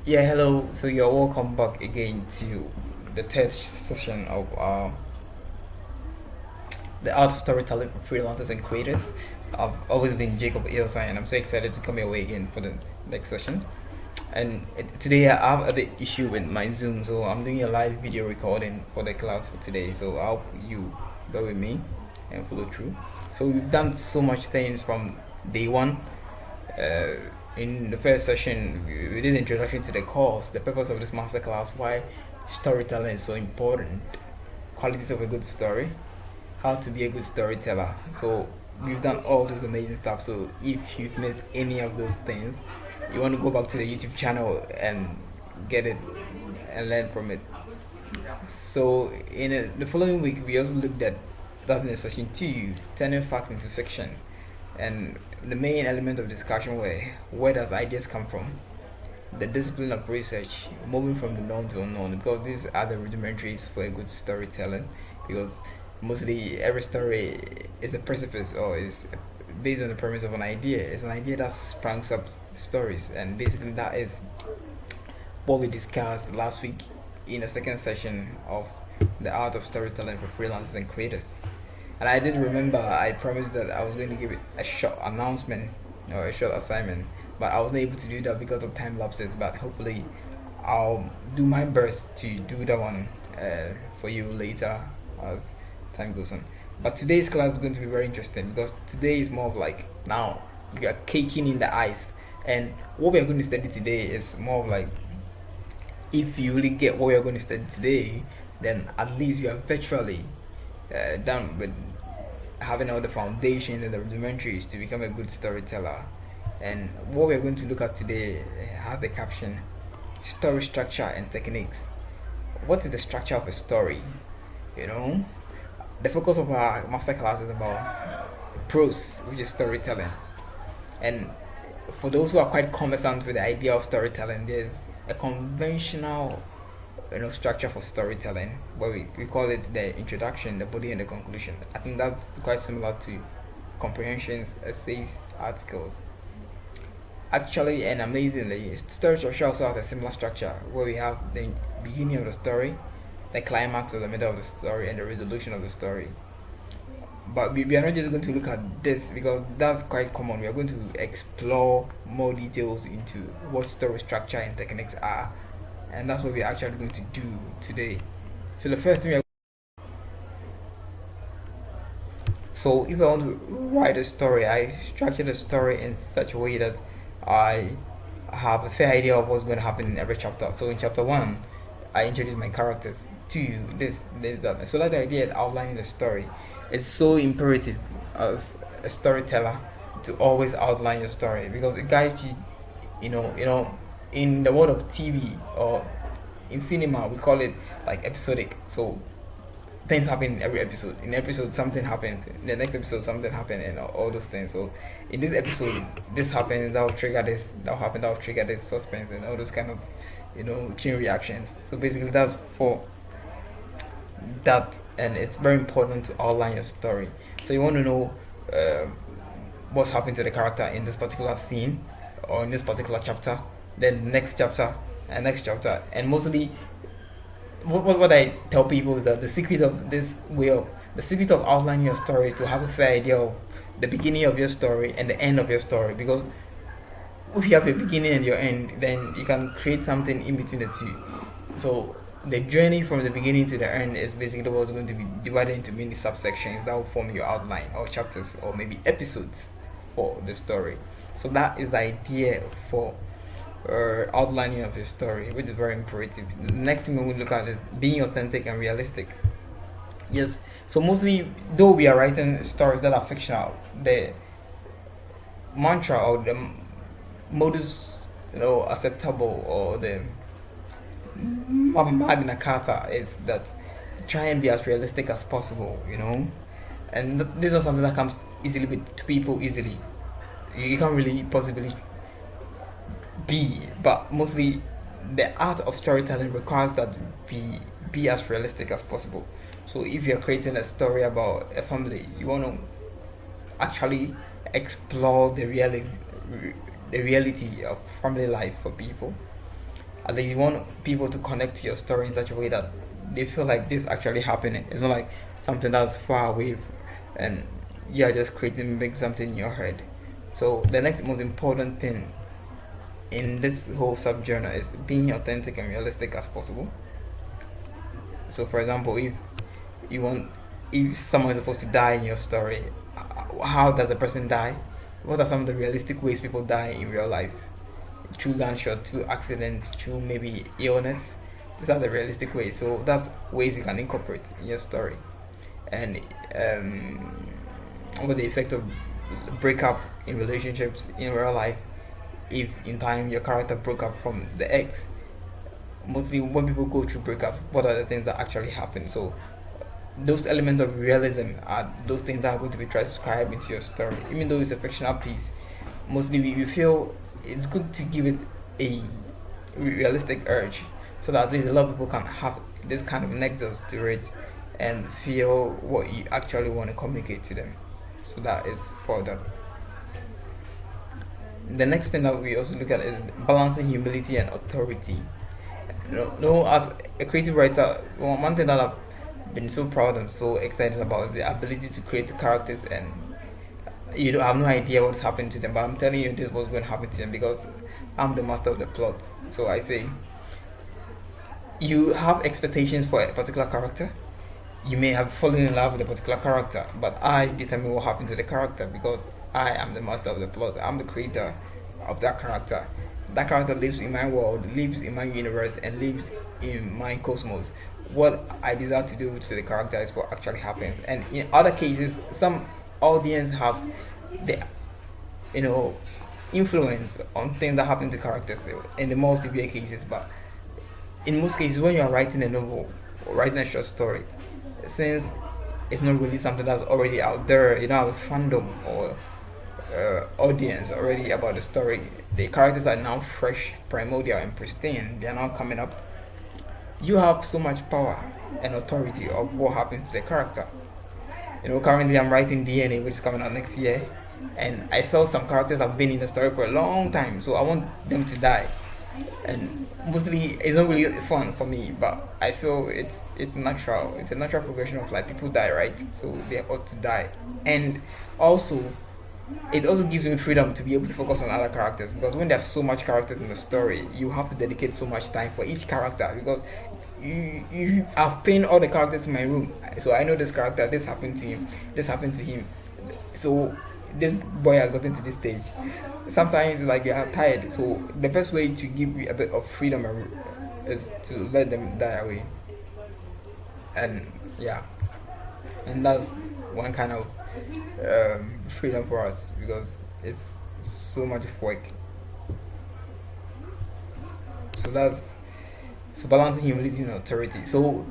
Yeah, hello. So you're welcome back again to the third session of the art of storytelling for freelancers and creators. I've always been Jacob Osae, and I'm so excited to come your way again for the next session. And today I have a bit issue with my Zoom, so I'm doing a live video recording for the class for today. So I hope you bear with me and follow through. So we've done so much things from day one. uh, in the first session, we did an introduction to the course, the purpose of this masterclass, why storytelling is so important, qualities of a good story, how to be a good storyteller. So we've done all those amazing stuff. So if you've missed any of those things, you want to go back to the YouTube channel and get it and learn from it. So in the following week, we also looked at that's in session two, turning fact into fiction, and the main element of discussion were where does ideas come from, the discipline of research, moving from the known to unknown, because these are the rudimentaries for a good storytelling. Because mostly every story is a precipice or is based on the premise of an idea. It's an idea that springs up stories, and basically that is what we discussed last week in the second session of the art of storytelling for freelancers and creators. And I did remember I promised that I was going to give it a short announcement or a short assignment, but I wasn't able to do that because of time lapses. But hopefully, I'll do my best to do that one for you later as time goes on. But today's class is going to be very interesting because today is more of like now we are caking in the ice, and what we are going to study today is more of like if you really get what you're going to study today, then at least you are virtually done with having all the foundations and the rudimentaries to become a good storyteller. And what we're going to look at today has the caption story structure and techniques. What is the structure of a story? You know, the focus of our masterclass is about prose, which is storytelling. And for those who are quite conversant with the idea of storytelling, there's a conventional structure for storytelling where we call it the introduction, the body, and the conclusion. I think that's quite similar to comprehensions, essays, articles. Actually, and amazingly, story structure also has a similar structure where we have the beginning of the story, the climax or the middle of the story, and the resolution of the story. But we are not just going to look at this because that's quite common. We are going to explore more details into what story structure and techniques are, and that's what we're actually going to do today. So the first thing we are so if I want to write a story, I structure the story in such a way that I have a fair idea of what's going to happen in every chapter. So in chapter one, I introduce my characters. Two, this, that. So that idea of outlining the story, it's so imperative as a storyteller to always outline your story because it guides you. In the world of TV or in cinema, we call it like episodic. So things happen in every episode. In episode, something happens. In the next episode, something happens, and all those things. So, in this episode, this happens. That will trigger this. That will happen. That will trigger this suspense, and all those kind of, chain reactions. So basically, that's for that, and it's very important to outline your story. So you want to know uh, what's happened to the character in this particular scene or in this particular chapter, then next chapter and next chapter, and mostly what I tell people is that the secret of outlining your story is to have a fair idea of the beginning of your story and the end of your story. Because if you have a beginning and your end, then you can create something in between the two. So the journey from the beginning to the end is basically what's going to be divided into many subsections that will form your outline or chapters or maybe episodes for the story. So that is the idea for outlining of your story, which is very imperative. The next thing we will look at is being authentic and realistic. Yes, so mostly, though we are writing stories that are fictional, the mantra or the modus, acceptable or the magna carta is that try and be as realistic as possible, and this is something that comes easily to people easily. You can't really possibly but mostly the art of storytelling requires that we be as realistic as possible. So if you're creating a story about a family, you want to actually explore the reality of family life for people. At least you want people to connect to your story in such a way that they feel like this actually happening. It's not like something that's far away and you're just creating big something in your head. So the next most important thing in this whole subgenre is being authentic and realistic as possible. So for example, if you want if someone is supposed to die in your story, how does a person die? What are some of the realistic ways people die in real life? Through gunshot, through accidents, through maybe illness. These are the realistic ways. So that's ways you can incorporate in your story. And what the effect of breakup in relationships in real life, if in time your character broke up from the ex. Mostly when people go through breakups, what are the things that actually happen? So those elements of realism are those things that are going to be transcribed into your story. Even though it's a fictional piece, mostly we feel it's good to give it a realistic urge so that at least a lot of people can have this kind of nexus to it and feel what you actually want to communicate to them. So that is for them. The next thing that we also look at is balancing humility and authority. As a creative writer, one thing that I've been so proud and so excited about is the ability to create characters, and you don't have no idea what's happening to them, but I'm telling you this was going to happen to them because I'm the master of the plot. So I say, you have expectations for a particular character. You may have fallen in love with a particular character, but I determine what happened to the character because I am the master of the plot. I'm the creator of that character. That character lives in my world, lives in my universe, and lives in my cosmos. What I desire to do to the character is what actually happens. And in other cases, some audience have the influence on things that happen to characters in the more severe cases. But in most cases, when you are writing a novel or writing a short story, since it's not really something that's already out there, you don't have a fandom or audience already about the story. The characters are now fresh, primordial, and pristine. They are now coming up. You have so much power and authority of what happens to the character. Currently I'm writing DNA, which is coming out next year, and I felt some characters have been in the story for a long time, so I want them to die. And mostly, it's not really fun for me, but I feel it's natural. It's a natural progression of life. People die, right? So they ought to die. And also, it also gives me freedom to be able to focus on other characters, because when there's so much characters in the story, you have to dedicate so much time for each character, because I've painted all the characters in my room, so I know this character, this happened to him, this happened to him, so this boy has gotten to this stage. Sometimes like you are tired, so the best way to give you a bit of freedom is to let them die away. And yeah, and that's one kind of freedom for us, because it's so much work. So balancing humility and authority. So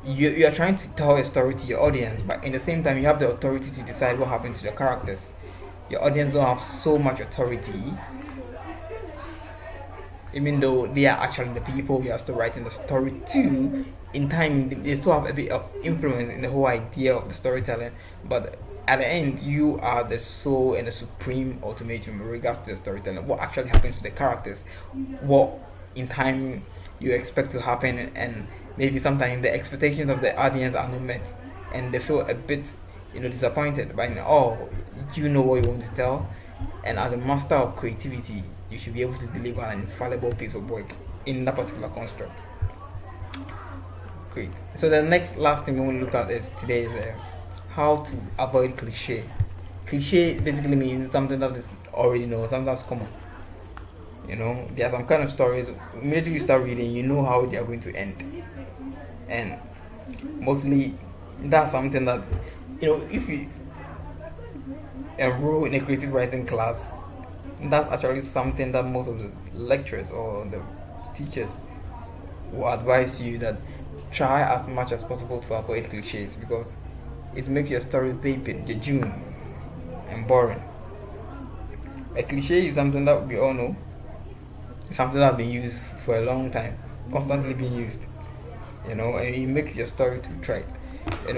you are trying to tell a story to your audience, but in the same time you have the authority to decide what happens to the characters. Your audience don't have so much authority, even though they are actually the people you are still writing the story to. In time they still have a bit of influence in the whole idea of the storytelling, but at the end you are the sole and the supreme ultimatum in regards to the storytelling. What actually happens to the characters, what in time you expect to happen, and maybe sometimes the expectations of the audience are not met and they feel a bit disappointed by you know what you want to tell. And as a master of creativity, you should be able to deliver an infallible piece of work in that particular construct. Great. So the last thing we want to look at is today is how to avoid cliche. Cliche basically means something that is already known, something that's common. There are some kind of stories, immediately you start reading, you know how they are going to end. And mostly that's something that, if you enroll in a creative writing class, that's actually something that most of the lecturers or the teachers will advise you, that try as much as possible to avoid cliches, because it makes your story vapid, jejune, and boring. A cliche is something that we all know, something that's been used for a long time, constantly being used, and it makes your story too trite.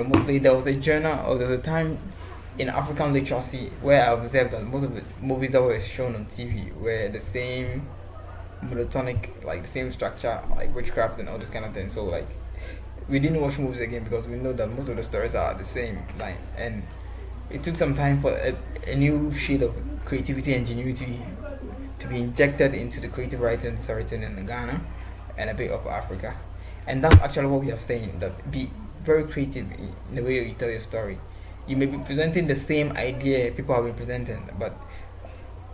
Mostly there was a time in African literacy where I observed that most of the movies that were shown on TV were the same monotonic, like the same structure, like witchcraft and all this kind of thing. So like we didn't watch movies again because we know that most of the stories are the same line, and it took some time for a new shade of creativity and ingenuity to be injected into the creative writing storytelling in Ghana and a bit of Africa. And that's actually what we are saying, that be very creative in the way you tell your story. You may be presenting the same idea people have been presenting, but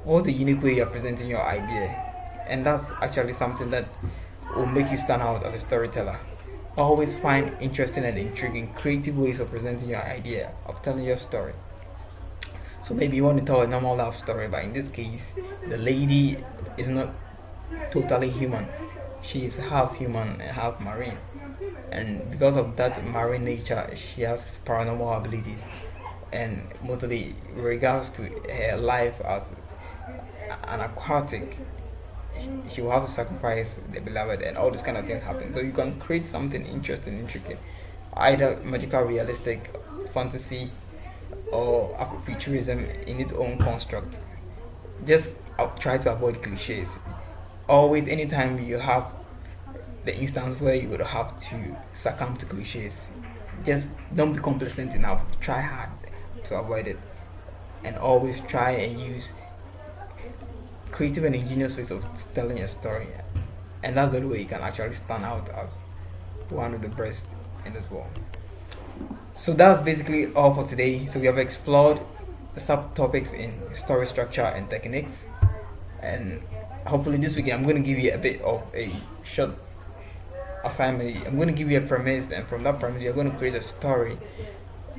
what's the unique way you're presenting your idea? And that's actually something that will make you stand out as a storyteller. Always find interesting and intriguing creative ways of presenting your idea, of telling your story. So maybe you want to tell a normal love story, but in this case, the lady is not totally human. She is half human and half marine. And because of that marine nature, she has paranormal abilities. And mostly, with regards to her life as an aquatic, she will have to sacrifice the beloved, and all these kind of things happen. So you can create something interesting, intricate, either magical, realistic, fantasy, or Afrofuturism in its own construct. Just try to avoid cliches. Always, anytime you have the instance where you would have to succumb to cliches, just don't be complacent enough. Try hard to avoid it, and always try and use creative and ingenious ways of telling a story. And that's the only way you can actually stand out as one of the best in this world. So that's basically all for today. So we have explored the subtopics in story structure and techniques, and hopefully this week I'm going to give you a bit of a short assignment. I'm going to give you a premise, and from that premise you're going to create a story,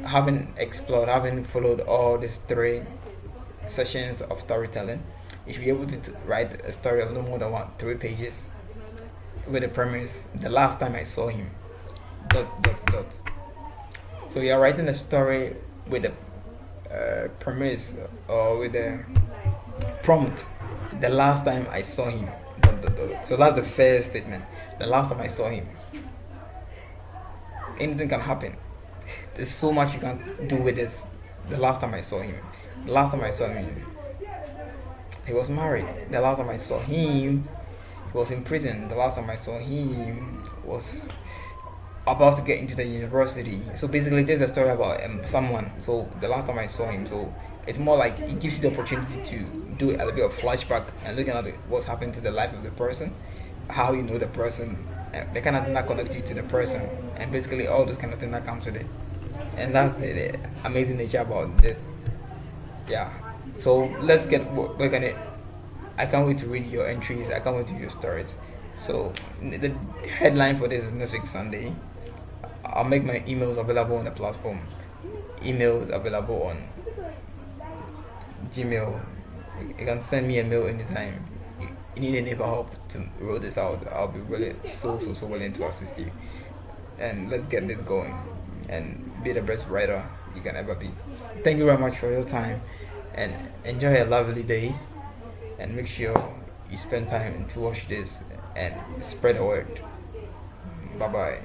having explored, having followed all these three sessions of storytelling. You should be able to write a story of no more than 3 pages with the premise: the last time I saw him, dot dot dot. So you're writing a story with a premise, or with a prompt: the last time I saw him, dot dot dot. So that's the first statement: the last time I saw him. Anything can happen. There's so much you can do with this. The last time I saw him. The last time I saw him, he was married. The last time I saw him, he was in prison. The last time I saw him was about to get into the university. So basically, there's a story about someone. So the last time I saw him, so it's more like it gives you the opportunity to do a little bit of flashback and looking at what's happened to the life of the person, how you know the person, the kind of thing that connects you to the person, and basically all those kind of thing that comes with it. And that's the amazing nature about this. Yeah. So let's get work on it. I can't wait to read your entries. I can't wait to read your stories. So the headline for this is next week Sunday. I'll make my emails available on the platform. Emails available on Gmail. You can send me a mail anytime. You need any help to roll this out. I'll be really so willing to assist you. And let's get this going and be the best writer you can ever be. Thank you very much for your time, and enjoy a lovely day, and make sure you spend time to watch this and spread the word. Bye bye.